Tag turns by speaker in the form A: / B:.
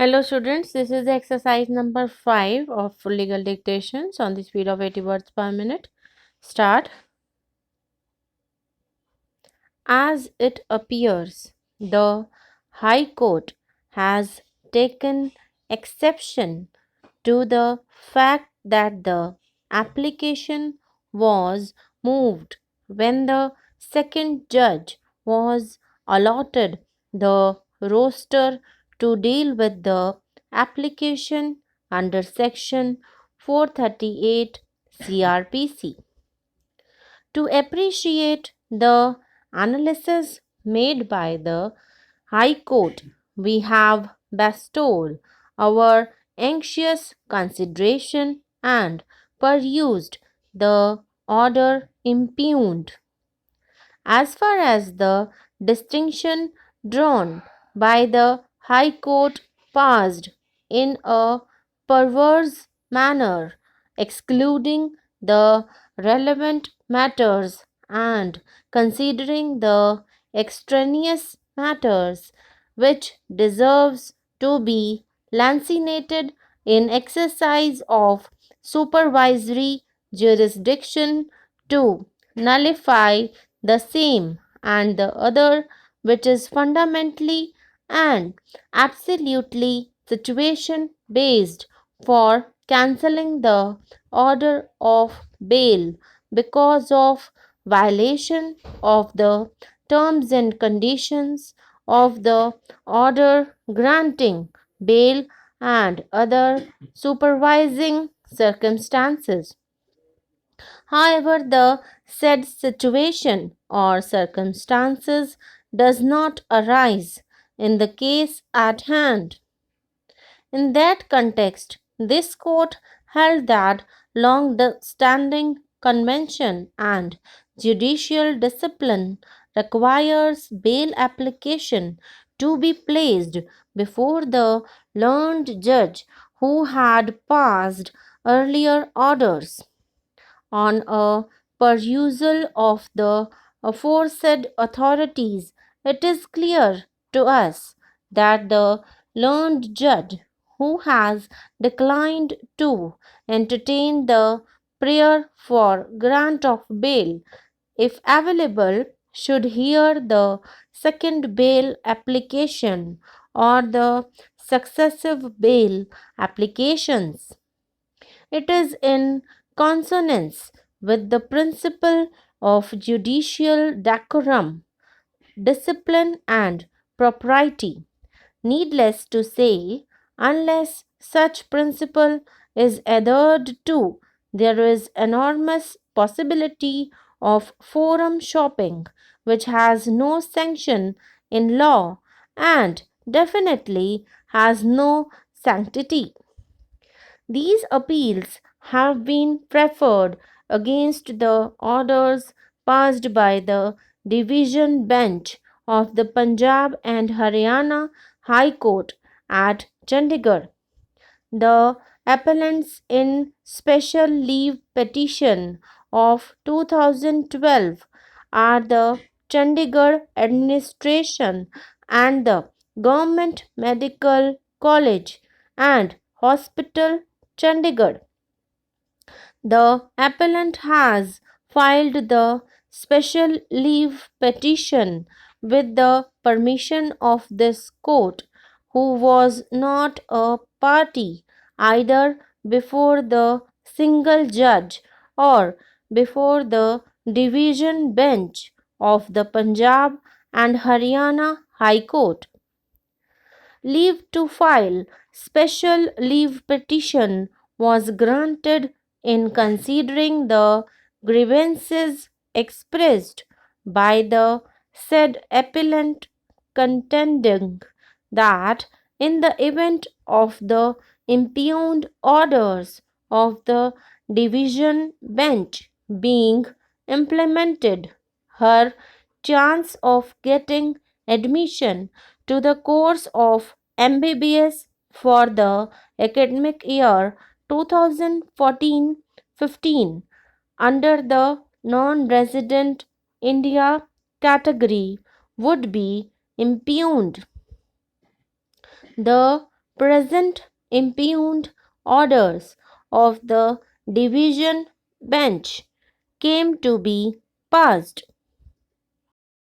A: Hello students, this is the exercise number 5 of legal dictations on the speed of 80 words per minute. Start. As it appears, the High Court has taken exception to the fact that the application was moved when the second judge was allotted the roster to deal with the application under section 438 CRPC. To appreciate the analysis made by the High Court, we have bestowed our anxious consideration and perused the order impugned. As far as the distinction drawn by the High Court passed in a perverse manner, excluding the relevant matters and considering the extraneous matters which deserves to be lancinated in exercise of supervisory jurisdiction to nullify the same, and the other which is fundamentally and absolutely situation based for cancelling the order of bail because of violation of the terms and conditions of the order granting bail and other supervising circumstances. However, the said situation or circumstances does not arise in the case at hand. In that context, this court held that long standing convention and judicial discipline requires bail application to be placed before the learned judge who had passed earlier orders. On a perusal of the aforesaid authorities, it is clear to us that the learned judge who has declined to entertain the prayer for grant of bail, if available, should hear the second bail application or the successive bail applications. It is in consonance with the principle of judicial decorum, discipline, and propriety. Needless to say, unless such principle is adhered to, there is enormous possibility of forum shopping, which has no sanction in law and definitely has no sanctity. These appeals have been preferred against the orders passed by the division bench of the Punjab and Haryana High Court at Chandigarh. The appellants in special leave petition of 2012 are the Chandigarh administration and the Government Medical College and Hospital Chandigarh. The appellant has filed the special leave petition with the permission of this court, who was not a party either before the single judge or before the division bench of the Punjab and Haryana High Court. Leave to file special leave petition was granted in considering the grievances expressed by the said appellant, contending that in the event of the impugned orders of the division bench being implemented, her chance of getting admission to the course of MBBS for the academic year 2014-15 under the non-resident India category would be impugned. The present impugned orders of the division bench came to be passed.